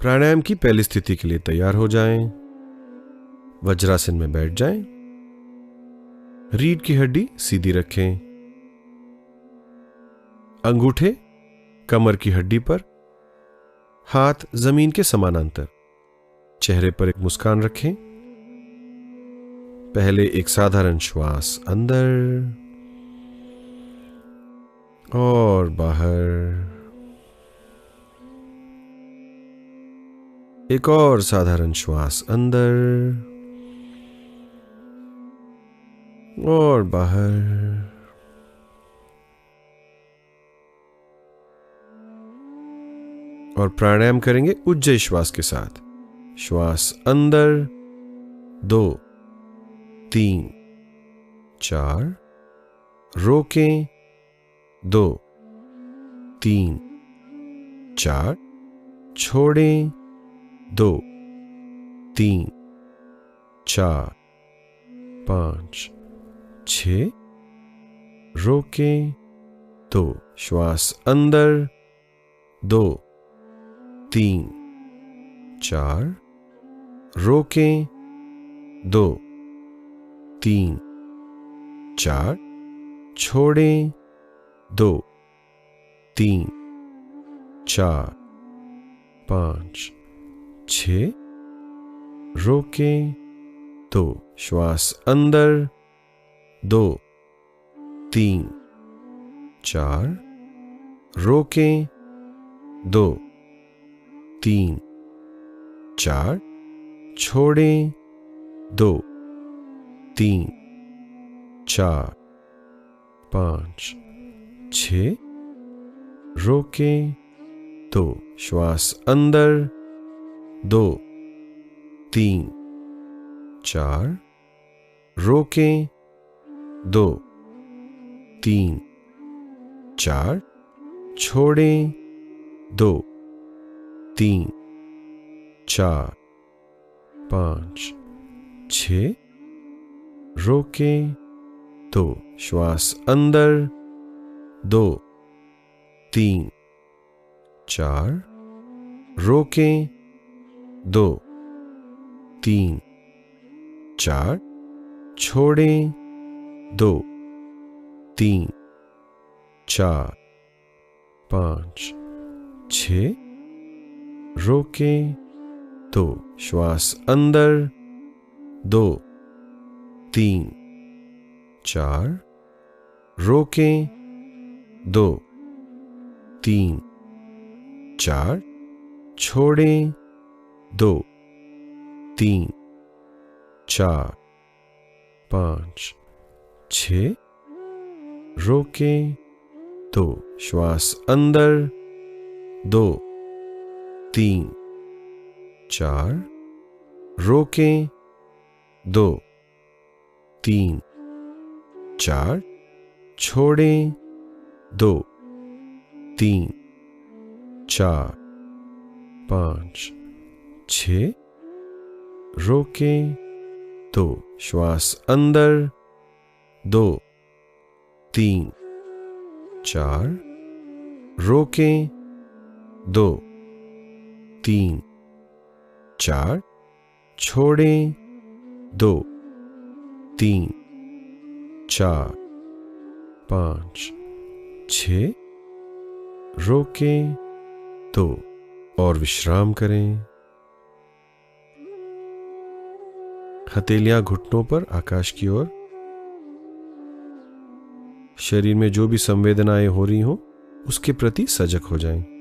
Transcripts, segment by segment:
प्राणायाम की पहली स्थिति के लिए तैयार हो जाएं। वज्रासन में बैठ जाएं। रीढ़ की हड्डी सीधी रखें। अंगूठे कमर की हड्डी पर, हाथ जमीन के समानांतर। चेहरे पर एक मुस्कान रखें। पहले एक साधारण श्वास अंदर और बाहर। एक और साधारण श्वास अंदर और बाहर। और प्राणायाम करेंगे उज्जय श्वास के साथ। श्वास अंदर 2 3 4, रोकें 2 3 4, छोड़ें 2 3 4 5 6, रोकें 2, श्वास अंदर 2 3 4, रोकें 2 3 4, छोड़ें 2 3 4 5 6, रोकें 2, श्वास अंदर 2 3 4, रोकें 2 3 4, छोड़ें 2 3 4 5 6, रोकें 2, श्वास अंदर 2 3 4, रोकें 2 3 4, छोड़ें 2 3 4 5 6, रोकें 2, श्वास अंदर 2 3 4, रोकें 2 3 4, छोड़ें 2 3 4 5 6, रोकें 2, श्वास अंदर 2 3 4, रोकें 2 3 4, छोड़ें 2 3 4 5 6, रोकें 2, श्वास अंदर 2 3 4, रोकें 2 3 4, छोड़ें 2 3 4 5 6, रोकें 2, श्वास अंदर 2 3 4, रोकें 2 3 4, छोड़ें 2 3 4 5 6, रोकें 2 और विश्राम करें। हथेलियां घुटनों पर आकाश की ओर। शरीर में जो भी संवेदनाएं हो रही हो उसके प्रति सजग हो जाएं।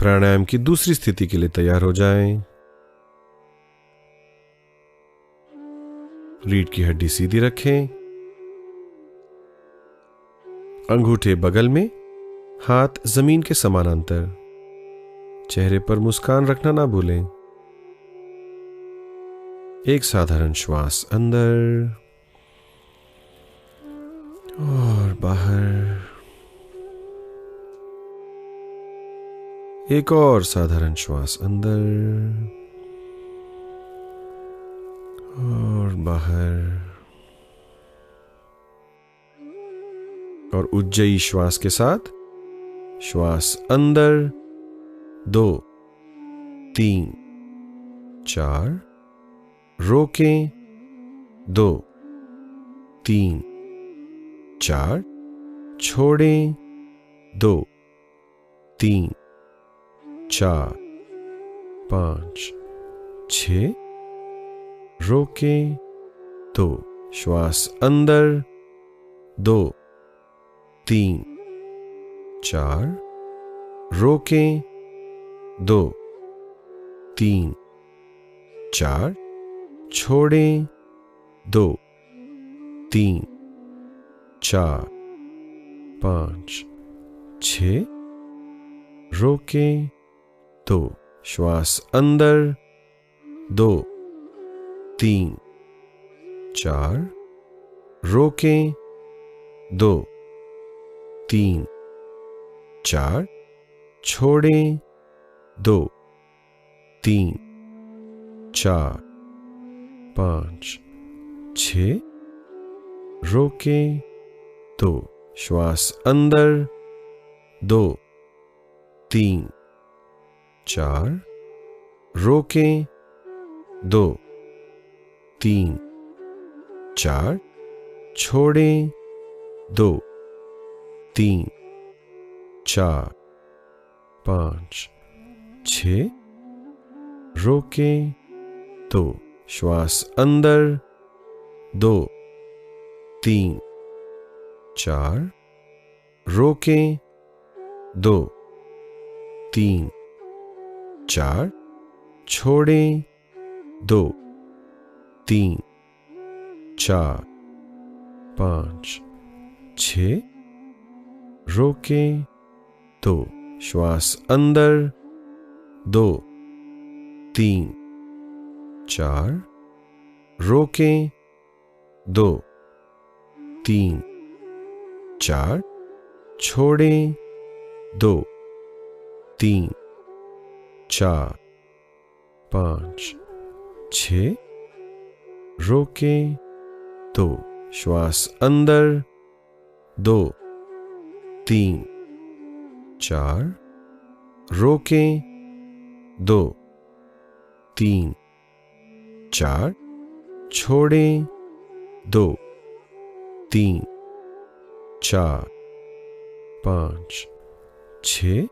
प्राणायाम की दूसरी स्थिति के लिए तैयार हो जाएं। रीढ़ की हड्डी सीधी रखें, अंगूठे बगल में, हाथ जमीन के समानांतर। चेहरे पर मुस्कान रखना ना भूलें। एक साधारण श्वास अंदर और बाहर। एक और साधारण श्वास अंदर और बाहर। और उज्जयी श्वास के साथ श्वास अंदर 2 3 4, रोकें 2 3 4, छोड़ें 2 3 4 5 6, रोकें 2, श्वास अंदर 2 3 4, रोकें 2 3 4, छोड़ें 2 3 4 5 6, रोकें 2, श्वास अंदर 2 3 4, रोकें 2 3 4, छोड़ें 2 3 4 5 6, रोकें 2, श्वास अंदर 2 3 4, रोकें 2 3 4, छोड़ें 2 3 4 5 6, रोकें 2, श्वास अंदर 2 3 4, रोकें 2 3 4, छोड़ें 2 3 4 5 6, रोकें 2, श्वास अंदर 2 3 4, रोकें 2 3 4, छोड़ें 2 3 4 5 6, रोकें 2, श्वास अंदर 2 3 4, रोकें 2 3 4, छोड़ें 2 3 4 5 6,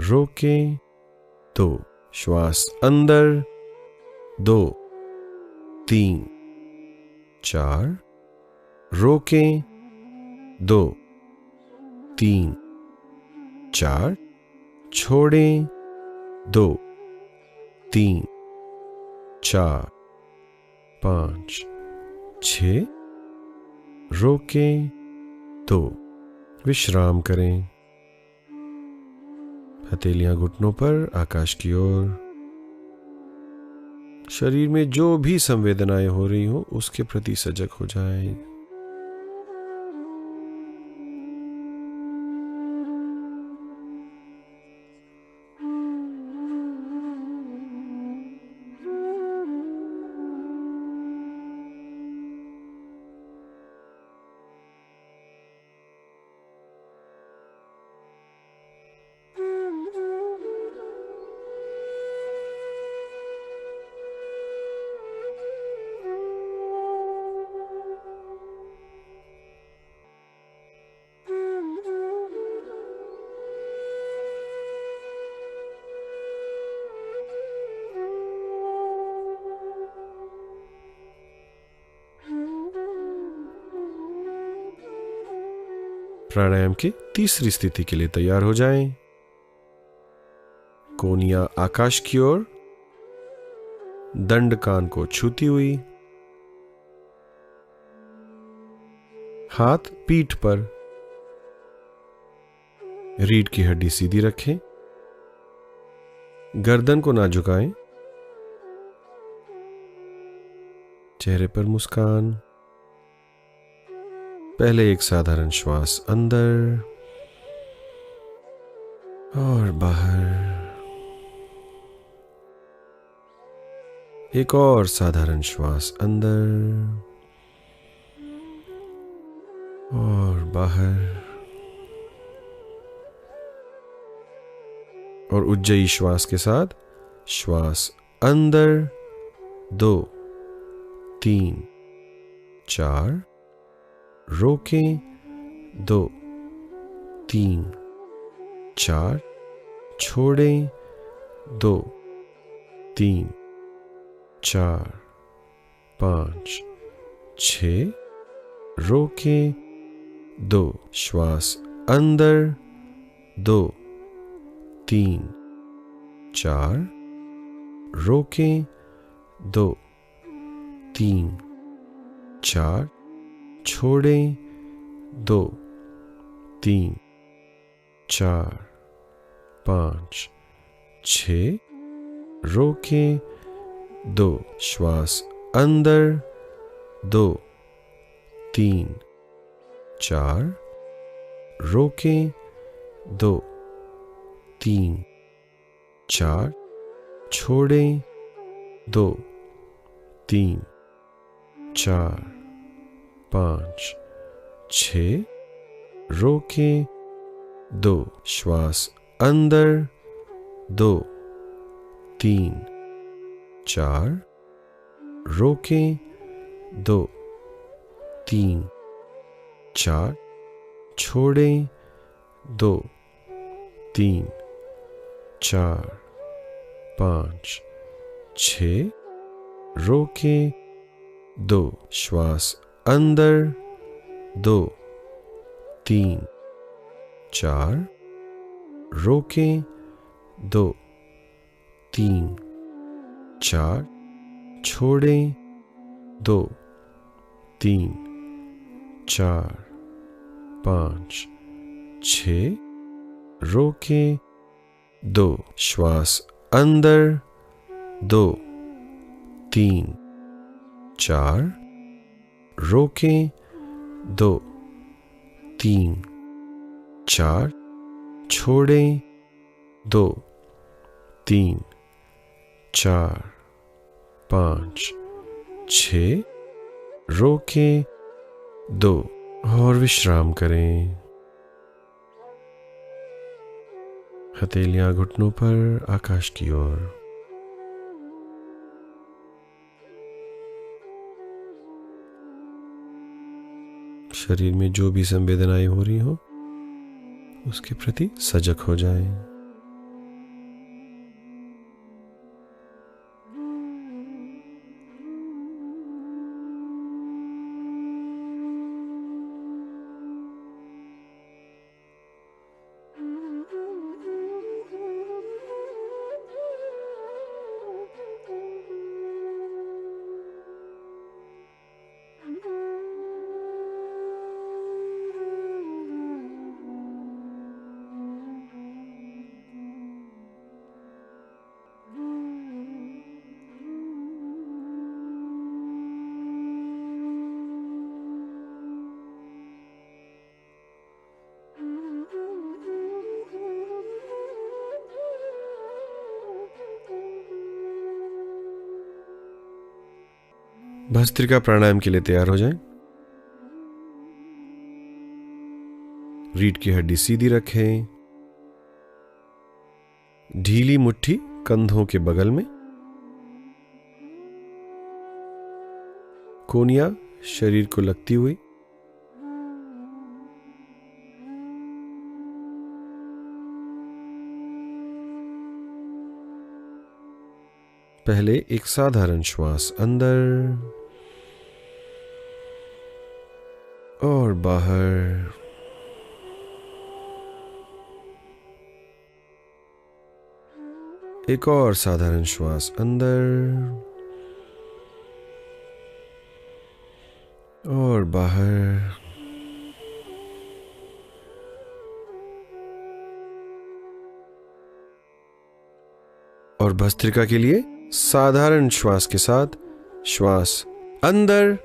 रोकें 2, श्वास अंदर 2 3 4, रोकें 2 3 4, छोड़ें 2 3 4 5 6, रोकें 2, विश्राम करें। हथेलियां घुटनों पर, आकाश की ओर। शरीर में जो भी संवेदनाएं हो रही हो उसके प्रति सजग हो जाएं। प्राणायाम की तीसरी स्थिति के लिए तैयार हो जाएं। कोनियां आकाश की ओर, दंड कान को छूती हुई, हाथ पीठ पर, रीढ़ की हड्डी सीधी रखें, गर्दन को ना झुकाएं, चेहरे पर मुस्कान। पहले एक साधारण श्वास अंदर और बाहर, एक और साधारण श्वास अंदर और बाहर, और उज्जयी श्वास के साथ श्वास अंदर 2 3 4, रोकें 2 3 4, छोड़ें 2 3 4 5 6, रोकें 2, श्वास अंदर 2 3 4, रोकें 2 3 4, छोड़ें 2 3 4 5 6, रोकें 2, श्वास अंदर 2 3 4, रोकें 2 3 4, छोड़ें 2 3 4 5 6, रोकें 2, श्वास अंदर 2 3 4, रोकें 2 3 4, छोड़ें 2 3 4 5 6, रोकें 2, श्वास अंदर 2 3 4, रोकें 2 3 4, छोड़ें 2 3 4 5 6, रोकें 2, श्वास अंदर 2 3 4, रोकें 2 3 4, छोड़ें 2 3 4 5 6, रोकें 2, और विश्राम करें। हथेलियां घुटनों पर, आकाश की ओर। शरीर में जो भी संवेदनाएं हो रही हो उसके प्रति सजग हो जाएं। भस्त्रिका प्राणायाम के लिए तैयार हो जाएं। रीढ़ की हड्डी सीधी रखें, ढीली मुट्ठी कंधों के बगल में, कोनियां शरीर को लगती हुई, पहले एक साधारण श्वास अंदर और बाहर, एक और साधारण श्वास अंदर और बाहर। और भस्त्रिका के लिए साधारण श्वास के साथ श्वास अंदर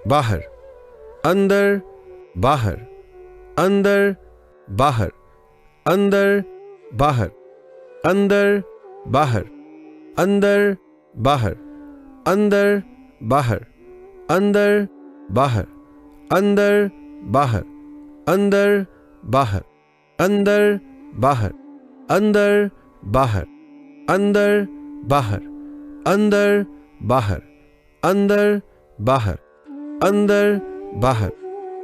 बाहर, अंदर बाहर, अंदर बाहर, अंदर बाहर, अंदर बाहर, अंदर बाहर, अंदर बाहर, अंदर बाहर, अंदर बाहर, अंदर बाहर, अंदर बाहर, अंदर बाहर, अंदर बाहर, अंदर बाहर, अंदर बाहर, अंदर बाहर,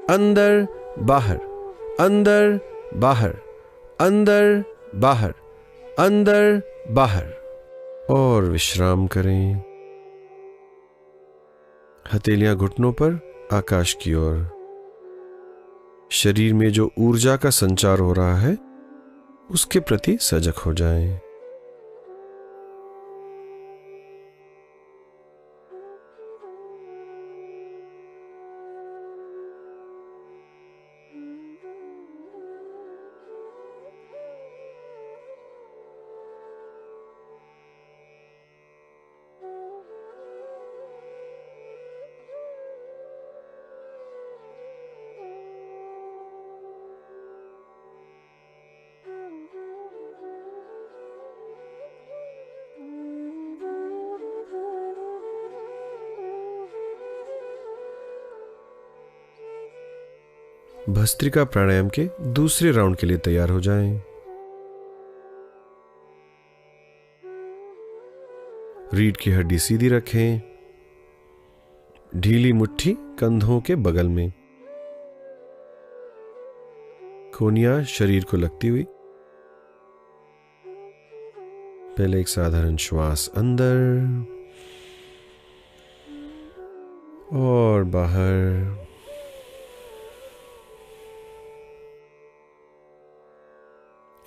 अंदर बाहर, अंदर बाहर, अंदर बाहर, अंदर बाहर। और विश्राम करें। हथेलियां घुटनों पर, आकाश की ओर। शरीर में जो ऊर्जा का संचार हो रहा है उसके प्रति सजग हो जाएं। भस्त्रिका प्राणायाम के दूसरे राउंड के लिए तैयार हो जाएं। रीढ़ की हड्डी सीधी रखें, ढीली मुट्ठी कंधों के बगल में, कोहनियां शरीर को लगती हुई। पहले एक साधारण श्वास अंदर और बाहर।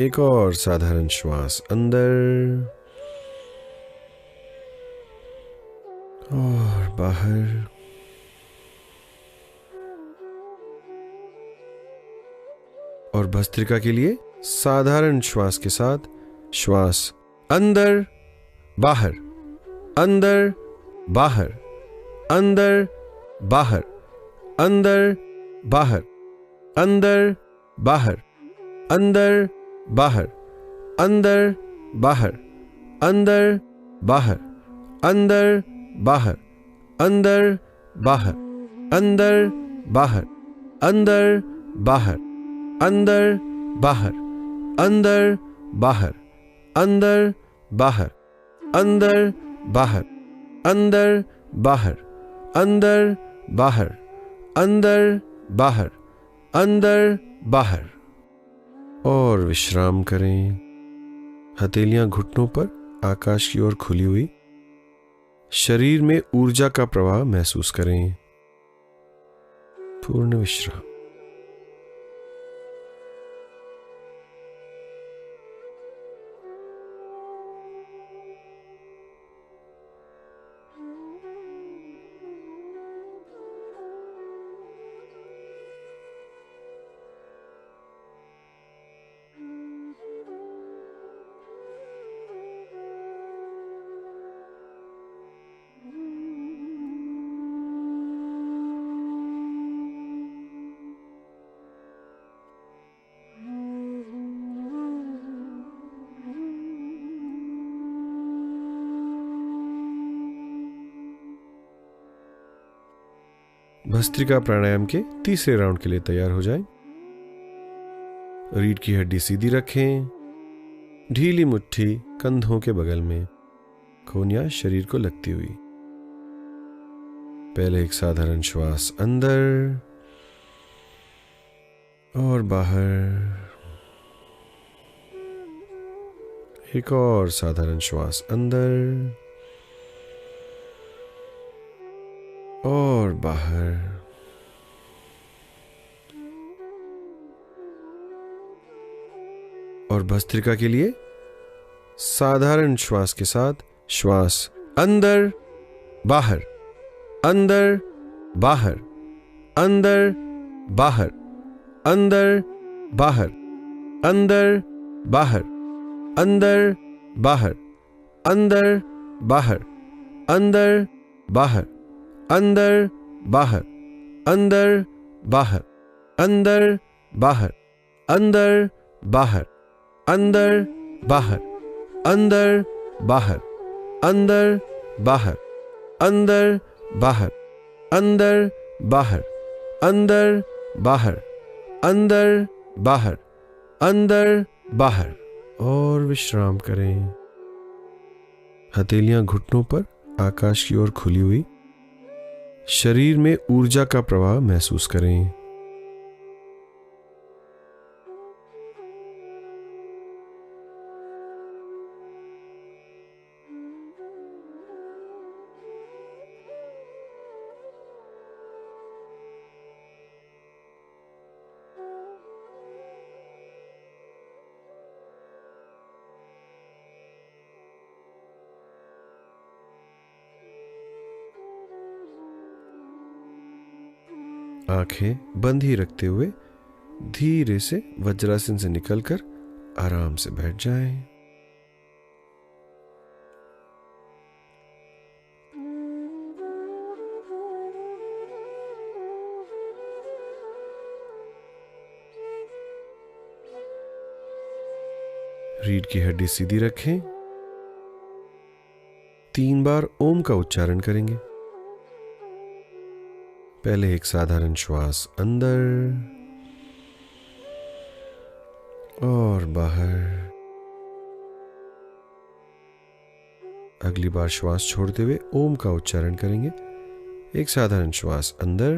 एक और साधारण श्वास अंदर और बाहर। और भस्त्रिका के लिए साधारण श्वास के साथ श्वास अंदर बाहर, अंदर बाहर, अंदर बाहर, अंदर बाहर, अंदर बाहर, अंदर बाहर, अंदर बाहर, अंदर बाहर, अंदर बाहर, अंदर बाहर, अंदर बाहर, अंदर बाहर, अंदर बाहर, अंदर बाहर, अंदर बाहर, अंदर बाहर, अंदर बाहर, अंदर बाहर, अंदर बाहर, अंदर बाहर। और विश्राम करें। हथेलियां घुटनों पर, आकाश की ओर खुली हुई। शरीर में ऊर्जा का प्रवाह महसूस करें। पूर्ण विश्राम। भस्त्रिका प्राणायाम के तीसरे राउंड के लिए तैयार हो जाएं। रीढ़ की हड्डी सीधी रखें, ढीली मुट्ठी कंधों के बगल में, कोहनियां शरीर को लगती हुई। पहले एक साधारण श्वास अंदर और बाहर। एक और साधारण श्वास अंदर और बाहर। और भस्त्रिका के लिए साधारण श्वास के साथ श्वास अंदर बाहर, अंदर बाहर, अंदर बाहर, अंदर बाहर, अंदर बाहर, अंदर बाहर, अंदर बाहर, अंदर बाहर, अंदर बाहर, अंदर बाहर, अंदर बाहर, अंदर बाहर, अंदर बाहर, अंदर बाहर, अंदर बाहर, अंदर बाहर, अंदर बाहर, अंदर बाहर, अंदर बाहर, अंदर बाहर। और विश्राम करें। हथेलियां घुटनों पर आकाश की ओर खुली हुई। शरीर में ऊर्जा का प्रवाह महसूस करें। आंखें बंद ही रखते हुए धीरे से वज्रासन से निकलकर आराम से बैठ जाएं। रीढ़ की हड्डी सीधी रखें। 3 बार ओम का उच्चारण करेंगे। पहले एक साधारण श्वास अंदर और बाहर। अगली बार श्वास छोड़ते हुए ओम का उच्चारण करेंगे। एक साधारण श्वास अंदर